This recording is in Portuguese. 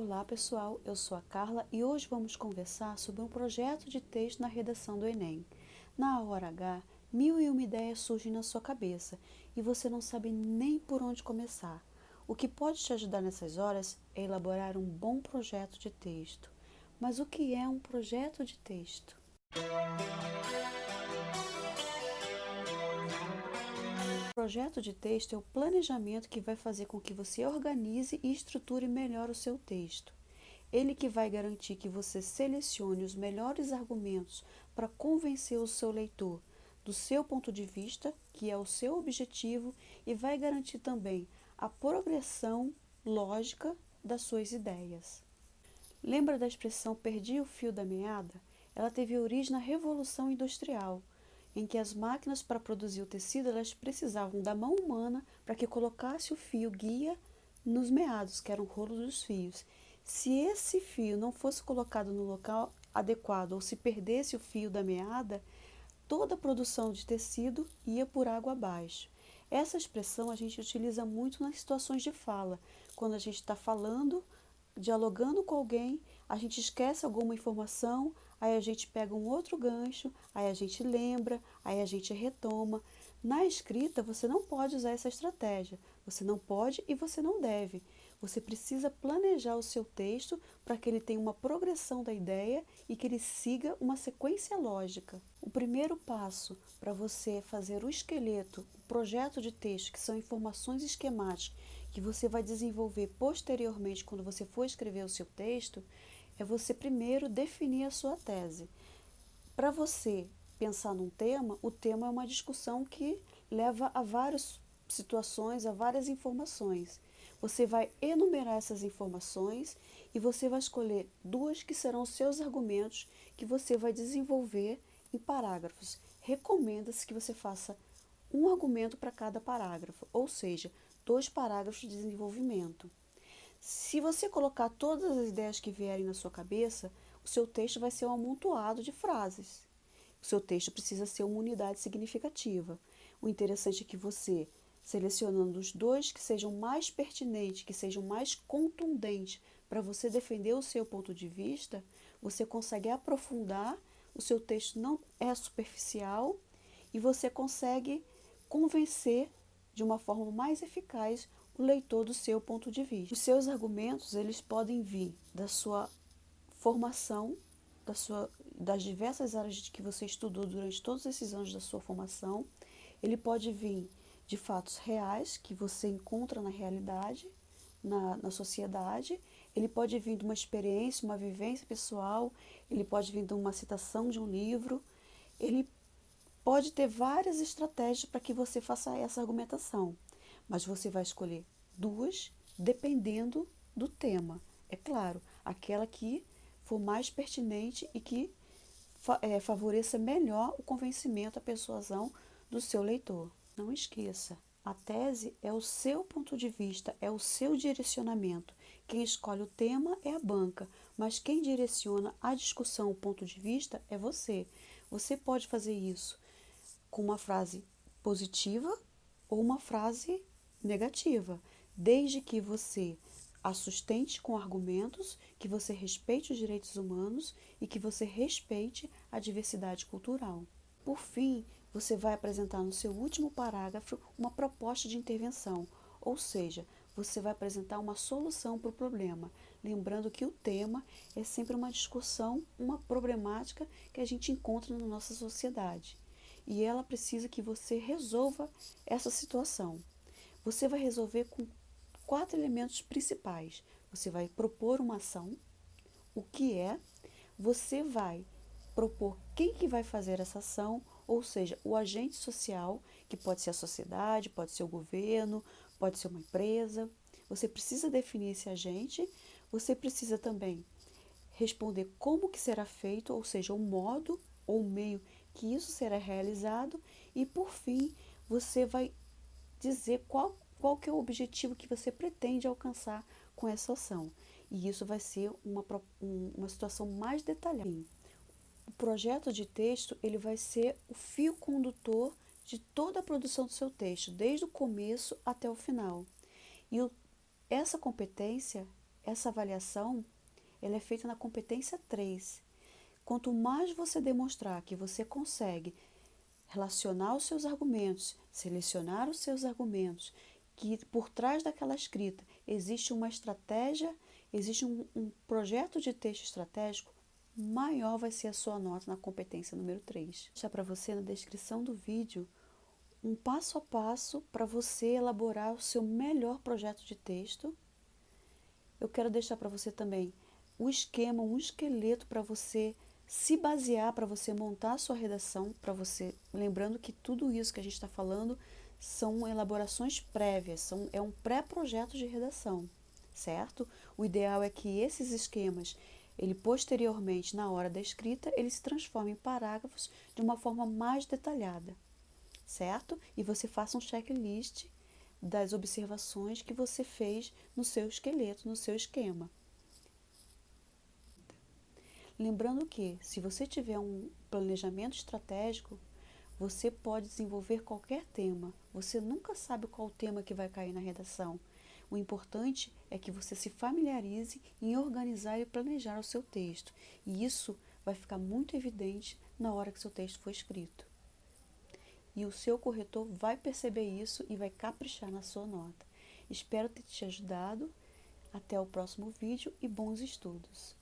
Olá pessoal, eu sou a Carla e hoje vamos conversar sobre um projeto de texto na redação do Enem. Na hora H, mil e uma ideias surgem na sua cabeça e você não sabe nem por onde começar. O que pode te ajudar nessas horas é elaborar um bom projeto de texto. Mas o que é um projeto de texto? O projeto de texto é o planejamento que vai fazer com que você organize e estruture melhor o seu texto. Ele que vai garantir que você selecione os melhores argumentos para convencer o seu leitor do seu ponto de vista, que é o seu objetivo, e vai garantir também a progressão lógica das suas ideias. Lembra da expressão perdi o fio da meada? Ela teve origem na Revolução Industrial, em que as máquinas para produzir o tecido elas precisavam da mão humana para que colocasse o fio guia nos meados, que eram o rolo dos fios. Se esse fio não fosse colocado no local adequado ou se perdesse o fio da meada, toda a produção de tecido ia por água abaixo. Essa expressão a gente utiliza muito nas situações de fala, quando a gente está falando, dialogando com alguém, a gente esquece alguma informação, aí a gente pega um outro gancho, aí a gente lembra, aí a gente retoma. Na escrita, você não pode usar essa estratégia. Você não pode e você não deve. Você precisa planejar o seu texto para que ele tenha uma progressão da ideia e que ele siga uma sequência lógica. O primeiro passo para você fazer o esqueleto, o projeto de texto, que são informações esquemáticas que você vai desenvolver posteriormente quando você for escrever o seu texto, é você primeiro definir a sua tese. Para você pensar num tema, o tema é uma discussão que leva a várias situações, a várias informações. Você vai enumerar essas informações e você vai escolher duas que serão os seus argumentos que você vai desenvolver em parágrafos. Recomenda-se que você faça um argumento para cada parágrafo, ou seja, 2 parágrafos de desenvolvimento. Se você colocar todas as ideias que vierem na sua cabeça, o seu texto vai ser um amontoado de frases. O seu texto precisa ser uma unidade significativa. O interessante é que você, selecionando os dois que sejam mais pertinentes, que sejam mais contundentes para você defender o seu ponto de vista, você consegue aprofundar, o seu texto não é superficial e você consegue convencer de uma forma mais eficaz o leitor do seu ponto de vista. Os seus argumentos, eles podem vir da sua formação, das diversas áreas que você estudou durante todos esses anos da sua formação. Ele pode vir de fatos reais que você encontra na realidade, na sociedade. Ele pode vir de uma experiência, uma vivência pessoal. Ele pode vir de uma citação de um livro. Ele pode ter várias estratégias para que você faça essa argumentação, mas você vai escolher duas dependendo do tema. É claro, aquela que for mais pertinente e que favoreça melhor o convencimento, a persuasão do seu leitor. Não esqueça, a tese é o seu ponto de vista, é o seu direcionamento. Quem escolhe o tema é a banca, mas quem direciona a discussão, o ponto de vista, é você. Você pode fazer isso com uma frase positiva ou uma frase negativa, desde que você a sustente com argumentos, que você respeite os direitos humanos e que você respeite a diversidade cultural. Por fim, você vai apresentar no seu último parágrafo uma proposta de intervenção, ou seja, você vai apresentar uma solução para o problema, lembrando que o tema é sempre uma discussão, uma problemática que a gente encontra na nossa sociedade. E ela precisa que você resolva essa situação. Você vai resolver com 4 elementos principais. Você vai propor uma ação, o que é, você vai propor quem que vai fazer essa ação, ou seja, o agente social, que pode ser a sociedade, pode ser o governo, pode ser uma empresa. Você precisa definir esse agente, você precisa também responder como que será feito, ou seja, o modo ou o meio que isso será realizado e, por fim, você vai dizer qual que é o objetivo que você pretende alcançar com essa ação. E isso vai ser uma situação mais detalhada. O projeto de texto ele vai ser o fio condutor de toda a produção do seu texto, desde o começo até o final. E essa competência essa avaliação ela é feita na competência 3. Quanto mais você demonstrar que você consegue relacionar os seus argumentos, selecionar os seus argumentos, que por trás daquela escrita existe uma estratégia, existe um projeto de texto estratégico, maior vai ser a sua nota na competência número 3. Vou deixar para você na descrição do vídeo um passo a passo para você elaborar o seu melhor projeto de texto. Eu quero deixar para você também o esquema, um esqueleto para você se basear, para você montar a sua redação, para você, lembrando que tudo isso que a gente está falando são elaborações prévias, é um pré-projeto de redação, certo? O ideal é que esses esquemas, ele posteriormente, na hora da escrita, ele se transforme em parágrafos de uma forma mais detalhada, certo? E você faça um checklist das observações que você fez no seu esqueleto, no seu esquema. Lembrando que, se você tiver um planejamento estratégico, você pode desenvolver qualquer tema. Você nunca sabe qual tema que vai cair na redação. O importante é que você se familiarize em organizar e planejar o seu texto. E isso vai ficar muito evidente na hora que seu texto for escrito. E o seu corretor vai perceber isso e vai caprichar na sua nota. Espero ter te ajudado. Até o próximo vídeo e bons estudos!